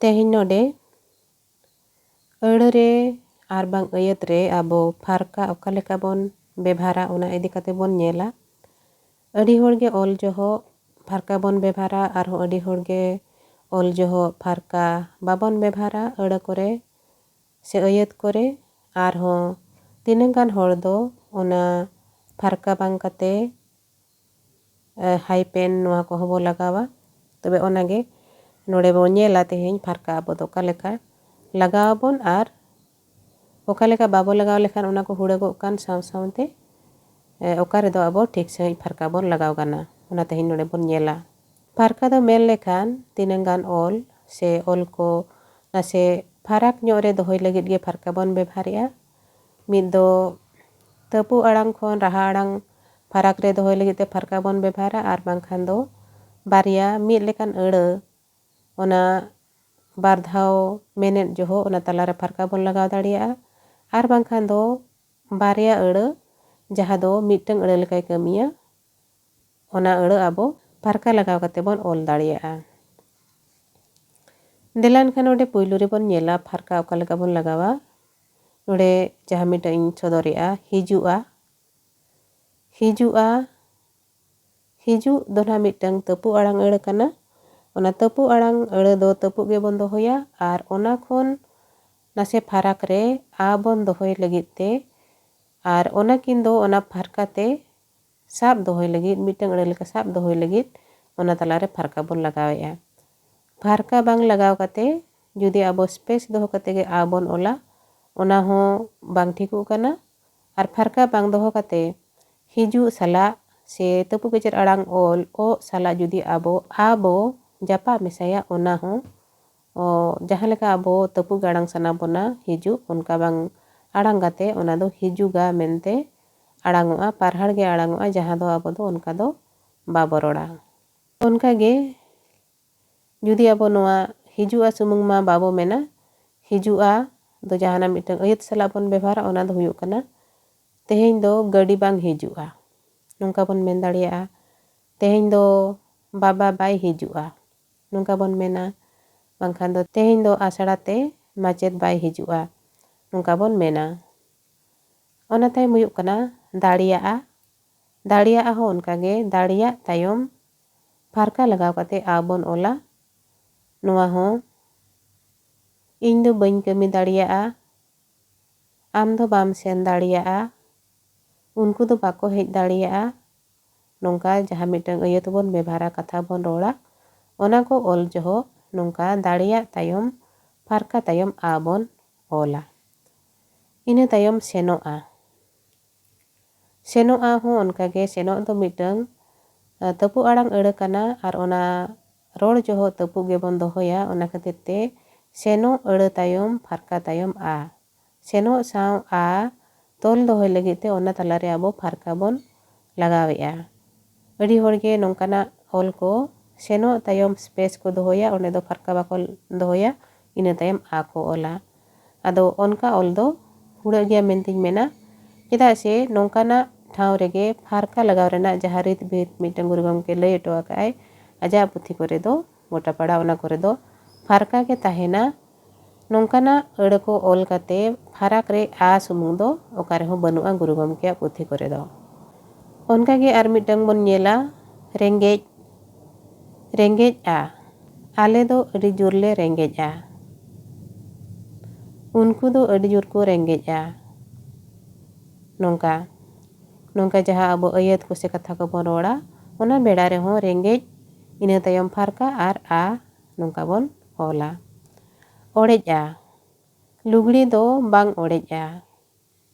Tehiny node aᱹᱲᱟᱹ रे are बांग अयत रे आबो फारका ओका लेका बोन बेभारा उना इदी कते बोन नेला अड़ी होड़गे all Zoho Pharka bone बेभारा are हो अड़ी होड़गे ऑल जोहो फारका बाबोन बेभारा अड़ करे से अयत करे आर हो तीनंग गान होड़ दो उना फारका बांग कते हाई पेन नोआ को हो बो लगावा तबे ओनागे नोड़े बो नेला तेहेñ फारका आबो दो ओका लेका लगावा बोन आर ओका लेका बाबो लगाव लेखान उना को हुड़गो कान साव सावते ओका रे दो आबो ठीक सही फारका बोन लगाव गाना उना तेहेñ नोड़े बोन नेला फारका दो मेल लेखान तीनंग गान ऑल से ऑल को नासे फाराक ᱧᱚᱜ रे दोहय लगित गे फारका बोन बेभारिया मिद दो तपु आड़ांग खोन राहा आड़ांग फाराक रे दोहय लगित ते फारका बोन बेभारा आर बांखान दो बारिया मिद लेकान अड़ ओना बार धाव मेनेट जोहो ओना तला रे फारका बोन लगाव दाड़िया आर बांखान दो बारिया अड़ जहाँ दो मिटंग अड़ लेकाय कमिया ओना अड़ आबो फारका लगाव कते बोन ऑल दाड़िया देलान खान नोडे पुइलु रे बोन नेला फारका ओका लेका बोन लगावा नोडे जहाँ मिटा इन सदरिया हिजुआ हिजुआ हिजु दोना मिटंग तपु आड़ांग अड़ कना ओना तपु आड़ांग अड़ दो तपु गे बोन दोहया आर ओना खोन नासे फाराक रे आ बोन दोहय लगित ते आर ओना किन दो ओना फारका ते साब दोहय लगित मिटंग अड़ लेका साब दोहय लगित ओना तला रे फारका बोन लगावेया फारका बांग लगाव कते जुदी आबो स्पेस दोहो कते गे आ बोन ओला ओना हो बांग ठिकु कना आर फारका बांग दोहो कते हिजु सला से तपु गेचर आड़ांग ऑल ओ सला जुदी आबो आबो जापा मिसाया ओना हो जहाँ लेका आबो तपु गाड़ांग सना बोना हिजु उनका बांग आड़ांग गाते ओना दो हिजुगा मेनते आड़ांगोआ पारहाड़ गे आड़ांगोआ जहाँ दो आबो दो उनका दो बाबो रोड़ा उनका गे जुदी आबो नोआ हिजुआ सुमुंग मा बाबो मेना हिजुआ दो जहाना मिटंग अयत सला बोन बेभारा ओना दो हुयुग कना तेहेñ दो गड़ी बांग हिजुआ नोंका बोन मेन दाड़िया तेहेñ दो बाबा बाय हिजुआ नोंका बोन मेना बांखान दो तेहेñ दो आसड़ा ते माचेत बाय हिजुआ नोंका बोन मेना ओना ताय मुयुग कना दाड़िया दाड़िया हो उनका गे दाड़िया तायम फारका लगाव कते आ बोन ओला नोआ हो इन दो बइन कमी दाड़िया आम दो बाम सेन दाड़िया उनको दो बाको हेज दाड़िया नोंका जहाँ मिटंग अयत बोन बेभारा कथा बोन रोड़ा ओना को ऑल जोहो नोंका दाड़िया तायम फारका तायम आ बोन ओला इना तायम सेनोआ सेनोआ हो उनका गे सेनो दो मिटंग तपु आड़ांग अड़ कना आर ओना रोड़ जोहो तपु गे बोन दोहया ओना खातिर ते सेनो अड़ तायम फारका तायम आ सेनो साव आ तोल दोहय लगित ते ओना तला रे आबो फारका बोन लगावेया अड़ी होड़गे नोंकाना ऑल को सेनो तायम स्पेस को दोहया ओने दो फारका बाको दोहया इना तायम आ को ओला आदो ओनका ऑल दो हुड़ा गया मेनतिन मेना चेदा से नोंकाना ठाव रेगे फारका लगाव रेना जहाँ रीत बीत मिटंग गुरु गमके लय टो आकाय आजा पुथी करे दो मोटा पड़ा ओना करे दो फारका के ताहेना नोंकाना अड़ को ऑल कते फाराक रे आ सुमुंग दो ओकारे हो बनुआ गुरु गमके पुथी करे दो उनका गे आर मिटंग बोन नेला रेंगेज रेंगेज आ आले दो अड़ी जोर ले रेंगेज आ उनको दो अड़ी जोर को रेंगेज आ नोंका नोंका जहाँ आबो अयत को से कथा को बोन रोड़ा ओना बेड़ा रे हो रेंगेज इना तायम फारका आर आ नोंका बोन ओला ओड़ेज आ लुगड़ी दो बांग ओड़ेज आ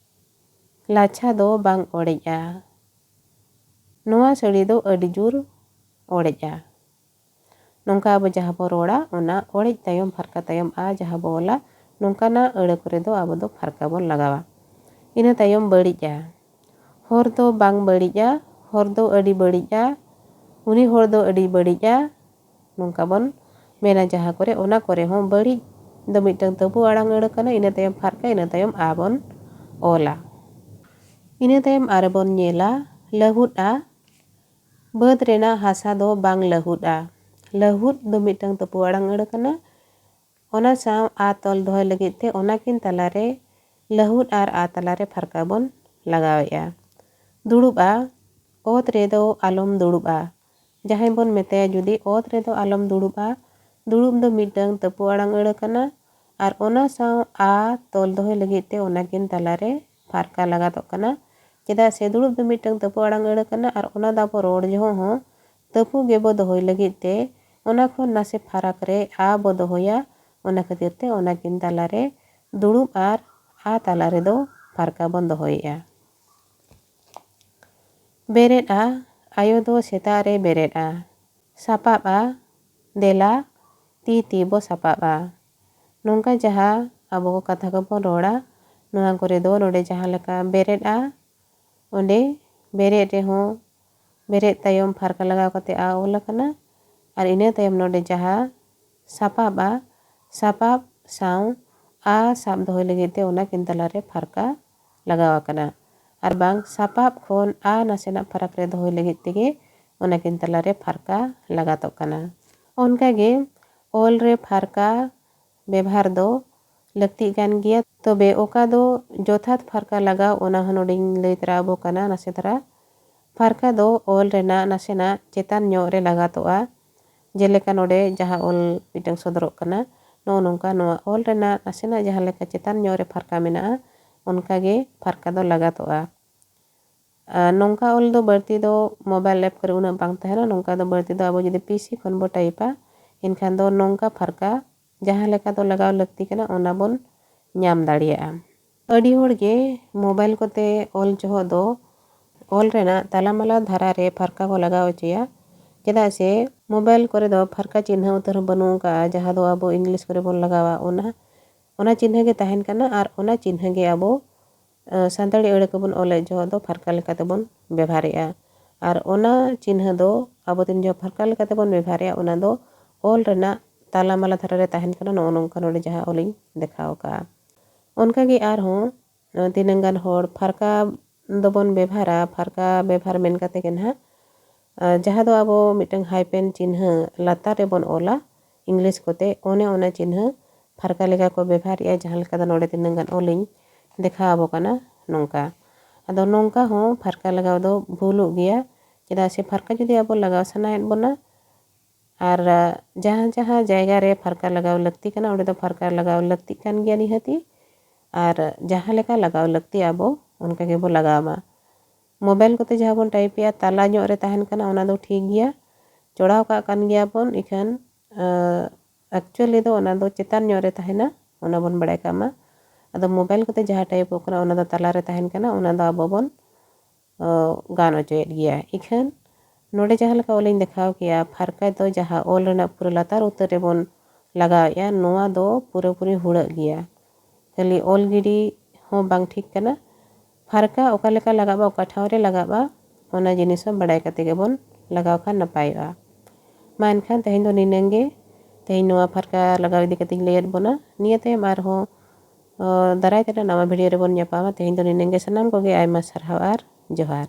लाछा दो बांग ओड़ेज आ नोआ सड़ी दो अड़ी जोर ओड़ेज आ नोंका आबो जहाँ बो रोड़ा ओना ओड़ेज तायम फारका तायम आ जहाँ बो ओला नोंकाना अड़ करे दो आबो दो फारका बोन लगावा इना तायम बड़िज आ होर दो बांग बड़िज आ होर दो अड़ी बड़िज आ उनी होर दो अड़ी बड़िज आ नोंका बोन मेना जहाँ करे ओना करे हो बड़िज दो मिटंग तपु आड़ांग अड़ कना इना तायम फारका इना तायम आ बोन ओला इना तायम आर बोन नेला लहुद आ बद रेना हासा दो बांग लहुद आ लहुद दो मिटंग तपु आड़ांग अड़ कना ᱚᱱᱟ ᱥᱟᱶ ᱟ ᱛᱚᱞ ᱫᱚᱦᱚᱭ ᱞᱟᱹᱜᱤᱫ ᱛᱮ ᱚᱱᱟᱠᱤᱱ ᱛᱟᱞᱟᱨᱮ ᱞᱟᱹᱦᱩᱫ ᱟᱨ ᱟ ᱛᱟᱞᱟᱨᱮ ᱯᱷᱟᱨᱠᱟ ᱵᱚᱱ ᱞᱟᱜᱟᱣᱮᱜᱼᱟ। ᱫᱩᱲᱩᱵᱼᱟ, ᱚᱛ ᱨᱮᱫᱚ ᱟᱞᱚᱢ ᱫᱩᱲᱩᱵᱼᱟ। ᱡᱟᱦᱟᱸᱭ ᱵᱚᱱ ᱢᱮᱛᱟᱭᱟ ᱡᱩᱫᱤ ᱚᱛ ᱨᱮᱫᱚ ᱟᱞᱚᱢ ᱫᱩᱲᱩᱵᱼᱟ, ᱫᱩᱲᱩᱵ ᱫᱚ ᱢᱤᱫᱴᱟᱝ ᱛᱟᱹᱯᱩ ᱟᱲᱟᱝ ᱟᱹᱲᱟᱹ ᱠᱟᱱᱟ ᱟᱨ ᱚᱱᱟ ᱥᱟᱶ ᱟ ᱛᱚᱞ ᱫᱚᱦᱚᱭ ᱞᱟᱹᱜᱤᱫ ᱛᱮ ᱚᱱᱟᱠᱤᱱ ᱛᱟᱞᱟᱨᱮ ᱯᱷᱟᱨᱠᱟ ᱞᱟᱜᱟᱛᱚᱜ ᱠᱟᱱᱟ। ᱪᱮᱫᱟᱜ ᱥᱮ ᱫᱩᱲᱩᱵ ᱫᱚ ᱢᱤᱫᱴᱟᱝ ᱛᱟᱹᱯᱩ ᱟᱲᱟᱝ ᱟᱹᱲᱟᱹ ᱠᱟᱱᱟ ᱟᱨ ᱚᱱᱟ ᱫᱚ ᱟᱵᱚ ᱨᱚᱲ ᱡᱚᱦᱚᱜ ᱦᱚᱸ ᱛᱟᱹᱯᱩ ᱜᱮᱵᱚ ᱫᱚᱦᱚᱭ ᱞᱟᱹᱜᱤᱫ ᱛᱮ ᱚᱱᱟ ᱠᱷᱚᱱ ᱱᱟᱥᱮ ᱯᱷᱟᱨᱟᱠ ᱨᱮ ᱟ ᱵᱚ ᱫᱚᱦᱚᱭᱟ। ᱚᱱᱟ ᱠᱷᱟᱹᱛᱤᱨ ᱛᱮ ᱚᱱᱟᱠᱤᱱ ᱛᱟᱞᱟᱨᱮ ᱫᱩᱲᱩᱵ ᱟᱨ ᱟ ᱛᱟᱞᱟ ᱨᱮᱫᱚ ᱯᱷᱟᱨᱠᱟ ᱵᱚᱱ ᱫᱚᱦᱚᱭᱮᱜᱼᱟ। ᱵᱮᱨᱮᱫᱼᱟ, ᱟᱭᱳ ᱫᱚ ᱥᱮᱛᱟᱜ ᱨᱮ ᱵᱮᱨᱮᱫᱼᱟ। ᱥᱟᱯᱟᱵᱼᱟ, ᱫᱮᱞᱟ ᱛᱤ ᱵᱚ ᱥᱟᱯᱟᱵᱼᱟ। ᱱᱚᱝᱠᱟ ᱡᱟᱦᱟᱸ ᱟᱵᱚ ᱠᱟᱛᱷᱟ ᱠᱚᱵᱚᱱ ᱨᱚᱲᱟ ᱱᱚᱣᱟ ᱠᱚᱨᱮ ᱫᱚ ᱱᱚᱰᱮ ᱡᱟᱦᱟᱸ ᱞᱮᱠᱟ ᱵᱮᱨᱮᱫᱼᱟ, ᱚᱸᱰे ᱵᱮᱨᱮᱫ ᱨᱮᱦᱚᱸ ᱵᱮᱨᱮᱫ ᱛᱟᱭᱚᱢ ᱯᱷᱟᱨᱠᱟ ᱞᱟᱜᱟᱣ ᱠᱟᱛᱮ ᱟ ᱚᱞ ᱟᱠᱟᱱᱟ ᱟᱨ ᱤᱱᱟᱹ ᱛᱟᱭᱚᱢ ᱱᱚᱰᱮ ᱡᱟᱦᱟᱸ ᱥᱟᱯᱟᱵᱼᱟ, ᱥᱟᱯᱟᱵ ᱥᱟᱶ ᱟ ᱥᱟᱵ ᱫᱚᱦᱚᱭ ᱞᱟᱹᱜᱤᱫ ᱛᱮ ᱚᱱᱟᱠᱤᱱ ᱛᱟᱞᱟᱨᱮ ᱯᱷᱟᱨᱠᱟ ᱞᱟᱜᱟᱣ ᱟᱠᱟᱱᱟ ᱟᱨ ᱵᱟᱝ ᱥᱟᱯᱟᱵ ᱠᱷᱚᱱ ᱟ ᱱᱟᱥᱮᱱᱟᱜ ᱯᱷᱟᱨᱟᱠ ᱨᱮ ᱫᱚᱦᱚᱭ ᱞᱟᱹᱜᱤᱫ ᱛᱮᱜᱮ ᱚᱱᱟᱠᱤᱱ ᱛᱟᱞᱟᱨᱮ ᱯᱷᱟᱨᱠᱟ ᱞᱟᱜᱟᱛᱚᱜ ᱠᱟᱱᱟ। ᱚᱱᱠᱟᱜᱮ ᱚᱞ ᱨᱮ ᱯᱷᱟᱨᱠᱟ ᱵᱮᱵᱷᱟᱨ ᱫᱚ ᱞᱟᱹᱠᱛᱤᱜ ᱠᱟᱱ ᱜᱮᱭᱟ। ᱛᱚᱵᱮ ᱚᱠᱟ ᱫᱚ ᱡᱚᱛᱷᱟᱛ ᱯᱷᱟᱨᱠᱟ ᱞᱟᱜᱟᱣ ᱚᱱᱟ ᱦᱚᱸ ᱱᱚᱰᱮᱧ ᱞᱟᱹᱭ ᱛᱚᱨᱟ ᱟᱵᱚ ᱠᱟᱱᱟ ᱱᱟᱥᱮ ᱫᱷᱟᱨᱟ। ᱯᱷᱟᱨᱠᱟ ᱫᱚ ᱚᱞ ᱨᱮᱱᱟᱜ ᱱᱟᱥᱮᱱᱟᱜ ᱪᱮᱛᱟᱱ ᱧᱚᱜ ᱨᱮ ᱞᱟᱜᱟᱛᱚᱜᱼᱟ। ᱡᱮᱞᱮᱠᱟ ᱱᱚᱰᱮ ᱡᱟᱦᱟᱸ ᱚᱞ ᱢᱤᱫᱴᱟᱝ ᱥᱚᱫᱚᱨᱚᱜ ᱠᱟᱱᱟ ᱱᱚᱜᱼᱚ ᱱᱚᱝᱠᱟ ᱱᱚᱣᱟ ᱚᱞ ᱨᱮᱱᱟᱜ ᱱᱟᱥᱮᱱᱟᱜ ᱡᱟᱦᱟᱸ ᱞᱮᱠᱟ ᱪᱮᱛᱟᱱ ᱧᱚᱜ ᱨᱮ ᱯᱷᱟᱨᱠᱟ ᱢᱮᱱᱟᱜᱼᱟ ᱚᱱᱠᱟᱜᱮ ᱯᱷᱟᱨᱠᱟ ᱫᱚ ᱞᱟᱜᱟᱛᱚᱜᱼᱟ। ᱱᱚᱝᱠᱟ ᱚᱞ ᱫᱚ ᱵᱟᱹᱲᱛᱤ ᱫᱚ ᱢᱳᱵᱟᱭᱤᱞ ᱮᱯ ᱠᱚᱨᱮ ᱩᱱᱟᱹᱜ ᱵᱟᱝ ᱛᱟᱦᱮᱱᱟ। ᱱᱚᱝᱠᱟ ᱫᱚ ᱵᱟᱹᱲᱛᱤ ᱫᱚ ᱟᱵᱚ ᱡᱩᱫᱤ PC ᱠᱷᱚᱱ ᱵᱚ ᱴᱟᱭᱤᱯᱟ ᱮᱱᱠᱷᱟन ᱫᱚ ᱱᱚᱝᱠᱟ ᱯᱷᱟᱨᱠᱟ ᱡᱟᱦᱟᱸ ᱞᱮᱠᱟ ᱫᱚ ᱞᱟᱜᱟᱣ ᱞᱟᱹᱠᱛᱤ ᱠᱟᱱᱟ ᱚᱱᱟ ᱵᱚᱱ ᱧᱟᱢ ᱫᱟᱲᱮᱭᱟᱜᱼᱟ। ᱟᱹᱰᱤ ᱦᱚᱲᱜᱮ ᱢᱳᱵᱟᱭᱤᱞ ᱠᱚᱛᱮ ᱚᱞ ᱡᱚᱦᱚᱜ ᱫᱚ ᱚᱞ ᱨᱮᱱᱟᱜ ᱛᱟᱞᱟᱢᱟᱞᱟ ᱫᱷᱟᱨᱟ ᱨᱮ ᱯᱷᱟᱨᱠᱟ ᱠᱚ ᱞᱟᱜᱟᱣ ᱦᱚᱪᱚᱭᱟ। ᱪᱮᱫᱟᱜ ᱥᱮ ᱢᱳᱵᱟᱭᱤल ᱠᱚᱨᱮ ᱫᱚ ᱯᱷᱟᱨᱠᱟ ᱪᱤᱱᱦᱟᱹ ᱩᱛᱟᱹᱨ ᱵᱟᱹᱱᱩᱜ ᱟᱠᱟᱜᱼᱟ ᱡᱟᱦᱟᱸ ᱫᱚ ᱟᱵᱚ ᱤᱝᱞᱤᱥ ᱠᱚᱨᱮ ᱵᱚᱱ ᱞᱟᱜᱟᱣᱟ ᱚᱱᱟ ᱪᱤᱱᱦᱟᱹ ᱜᱮ ᱛᱟᱦᱮᱱ ᱠᱟᱱᱟ ᱟᱨ ᱚᱱᱟ ᱪᱤᱱᱦᱟᱹ ᱜᱮ ᱟᱵᱚ ᱥᱟᱱᱛᱟᱲᱤ ᱟᱹᱲᱟᱹ ᱠᱚᱵᱚᱱ ᱚᱞᱮᱫ ᱡᱚᱦᱚᱜ ᱫᱚ ᱯᱷᱟᱨᱠᱟ ᱞᱮᱠᱟ ᱛᱮᱵᱚᱱ ᱵᱮᱵᱷᱟᱨᱮᱜᱼᱟ ᱟᱨ ᱚᱱᱟ ᱪᱤᱱᱦᱟᱹ ᱫᱚ ᱟᱵᱚ ᱛᱤᱱ ᱡᱚᱦᱚᱜ ᱯᱷᱟᱨᱠᱟ ᱞᱮᱠᱟ ᱛᱮᱵᱚᱱ ᱵᱮᱵᱷᱟᱨᱮᱜᱼᱟ ᱚᱱᱟ ᱫᱚ ᱚᱞ ᱨᱮᱱᱟᱜ ᱛᱟᱞᱟᱢᱟᱞᱟ ᱫᱷᱟᱨᱟ ᱨᱮ ᱛᱟᱦᱮᱱ ᱠᱟᱱᱟ। ᱱᱚᱜᱼᱚ ᱱᱚᱝᱠᱟ ᱱᱚᱰᱮ ᱡᱟᱦᱟᱸ ᱚᱞᱤᱧ ᱫᱮᱠᱷᱟᱣ ᱟᱠᱟᱜᱼᱟ। ᱚᱱᱠᱟᱜᱮ ᱟᱨᱦᱚᱸ ᱛᱤᱱᱟᱹᱜ ᱜᱟᱱ ᱦᱚᱲ ᱯᱷᱟᱨᱠᱟ ᱫᱚᱵᱚᱱ ᱵᱮᱵᱷᱟᱨᱟ ᱯᱷᱟᱨᱠᱟ ᱵᱮᱵᱷᱟᱨ ᱢᱮᱱ ᱠᱟᱛᱮ ᱜᱮ ᱱᱟᱦᱟᱜ ᱡᱟᱦᱟᱸ ᱫᱚ ᱟᱵᱚ ᱢᱤᱫᱴᱟᱝ ᱦᱟᱭᱯᱮᱱ ᱪᱤᱱᱦᱟᱹ ᱞᱟᱛᱟᱨ ᱨᱮᱵᱚn ᱚᱞᱟ ᱤᱝᱞᱤᱥ ᱠᱚᱛᱮ ᱚᱱᱮ ᱚᱱᱟ ᱪᱤᱱᱦᱟᱹ ᱯᱷᱟᱨᱠᱟ ᱞᱮᱠᱟ ᱠᱚ ᱵᱮᱵᱷᱟᱨᱮᱜᱼᱟ ᱡᱟᱦᱟᱸ ᱞᱮᱠᱟ ᱫᱚ ᱱᱚᱰᱮ ᱛᱤᱱᱟᱹᱜ ᱜᱟᱱ ᱚᱞᱤᱧ ᱫᱮᱠᱷᱟᱣ ᱟᱵᱚ ᱠᱟᱱᱟ ᱱᱚᱝᱠᱟ। ᱟᱫᱚ ᱱᱚᱝᱠᱟ ᱦᱚᱸ ᱯᱷᱟᱨᱠᱟ ᱞᱟᱜᱟᱣ ᱫᱚ ᱵᱷᱩᱞᱩᱜ ᱜᱮᱭᱟ ᱪᱮᱫᱟᱜ ᱥᱮ ᱯᱷᱟᱨᱠᱟ ᱡᱩᱫᱤ ᱟᱵᱚ ᱞᱟᱜᱟᱣ ᱥᱟᱱᱟᱭᱮᱫ ᱵᱚᱱᱟ ᱟᱨ ᱡᱟᱦᱟᱸ ᱡᱟᱭᱜᱟ ᱨᱮ ᱯᱷᱟᱨᱠᱟ ᱞᱟᱜᱟᱣ ᱞᱟᱹᱠᱛᱤ ᱠᱟᱱᱟ ᱚᱸᱰᱮ ᱫᱚ ᱯᱷᱟᱨᱠᱟ ᱞᱟᱜᱟᱣ ᱞᱟᱹᱠᱛᱤᱜ ᱠᱟᱱ ᱜᱮᱭᱟ ᱱᱤᱦᱟᱹᱛᱤ ᱟᱨ ᱡᱟᱦᱟᱸ ᱞᱮᱠᱟ ᱞᱟᱜᱟᱣ ᱞᱟᱹᱠᱛᱤ ᱟᱵᱚ ᱚᱱᱠᱟ ᱜᱮᱵᱚ ᱞᱟᱜᱟᱣ ᱢᱟ। ᱢᱳᱵᱟᱭᱤᱞ ᱠᱚᱛᱮ ᱡᱟᱦᱟᱸ ᱵᱚᱱ ᱴᱟᱭᱤᱯᱮᱜᱼᱟ ᱛᱟᱞᱟ ᱧᱚᱜ ᱨᱮ ᱛᱟᱦᱮᱱ ᱠᱟᱱᱟ ᱚᱱᱟ ᱫᱚ ᱴᱷᱤᱠ ᱜᱮᱭᱟ ᱪᱚᱲᱟᱣ ᱠᱟᱜ ᱠᱟᱱ ᱜᱮᱭᱟ ᱵᱚᱱ ᱤᱠᱷᱟᱹᱱ ᱮᱠᱪᱩᱭᱮᱞᱤ ᱫᱚ ᱚᱱᱟ ᱫᱚ ᱪᱮᱛᱟᱱ ᱧᱚᱜ ᱨᱮ ᱛᱟᱦᱮᱱᱟ ᱚᱱᱟ ᱵᱚᱱ ᱵᱟᱲᱟᱭ ᱠᱟᱜ ᱢᱟ। ᱟᱫᱚ ᱢᱳᱵᱟᱭᱤᱞ ᱠᱚᱛᱮ ᱡᱟᱦᱟᱸ ᱴᱟᱭᱤᱯᱚᱜ ᱠᱟᱱᱟ ᱚᱱᱟ ᱫᱚ ᱛᱟᱞᱟᱨᱮ ᱛᱟᱦᱮᱱ ᱠᱟᱱᱟ ᱚᱱᱟ ᱫᱚ ᱟᱵᱚ ᱵᱚᱱ ᱜᱟᱱ ᱚᱪᱚᱭᱮᱫ ᱜᱮᱭᱟ। ᱤᱠᱷᱟᱹᱱ ᱱᱚᱰᱮ ᱡᱟᱦᱟᱸ ᱞᱮᱠᱟ ᱚᱞᱤᱧ ᱫᱮᱠᱷᱟᱣ ᱠᱮᱜᱼᱟ ᱯᱷᱟᱨᱠᱟ ᱫᱚ ᱡᱟᱦᱟᱸ ᱚᱞ ᱨᱮᱱᱟᱜ ᱯᱩᱨᱟᱹ ᱞᱟᱛᱟᱨ ᱩᱛᱟᱹᱨ ᱨᱮᱵᱚᱱ ᱞᱟᱜᱟᱣᱮᱜᱼᱟ ᱱᱚᱣᱟ ᱫᱚ ᱯᱩᱨᱟᱹᱯᱩᱨᱤ ᱦᱩᱲᱟᱹᱜ ᱜᱮᱭᱟ। ᱠᱷᱟᱹᱞᱤ ᱚᱞ ᱜᱤᱰᱤ ᱦᱚᱸ ᱵᱟᱝ ᱴᱷᱤᱠ ᱠᱟᱱᱟ। ᱯᱷᱟᱨᱠᱟ ᱚᱠᱟ ᱞᱮᱠᱟ ᱞᱟᱜᱟᱜᱼᱟ ᱚᱠᱟ ᱴᱷᱟᱶ ᱨᱮ ᱞᱟᱜᱟᱜᱼᱟ ᱚᱱᱟ ᱡᱤᱱᱤᱥ ᱦᱚᱸ ᱵᱟᱲᱟᱭ ᱠᱟᱛᱮ ᱜᱮᱵᱚᱱ ᱞᱟᱜᱟᱣ ᱠᱷᱟᱱ ᱱᱟᱯᱟᱭᱚᱜᱼᱟ। ᱢᱟ ᱮᱱᱠᱷᱟᱱ ᱛᱮᱦᱮᱧ ᱫᱚ ᱱᱤᱱᱟᱹᱝ ᱜᱮ ᱛᱮᱦᱮᱧ ᱱᱚᱣᱟ ᱯᱷᱟᱨᱠᱟ ᱞᱟᱜᱟᱣ ᱤᱫᱤ ᱠᱟᱛᱮᱧ ᱞᱟᱹᱭᱟᱫ ᱵᱚᱱᱟ ᱱᱤᱭᱟᱹ ᱛᱟᱭᱚᱢ ᱟᱨᱦᱚᱸ ᱫᱟᱨᱟᱭ ᱛᱮᱱᱟᱜ ᱱᱟᱣᱟ ᱵᱷᱤᱰᱤᱭᱳ ᱨᱮᱵᱚᱱ ᱧᱟᱯᱟᱢᱟ। ᱛᱮᱦᱮᱧ ᱫᱚ ᱱᱤᱱᱟᱹᱝ ᱜᱮ ᱥᱟᱱᱟᱢ ᱠᱚᱜᱮ ᱟᱭᱢᱟ ᱥᱟᱨᱦᱟᱣ ᱟᱨ ᱡᱚᱦᱟᱨ।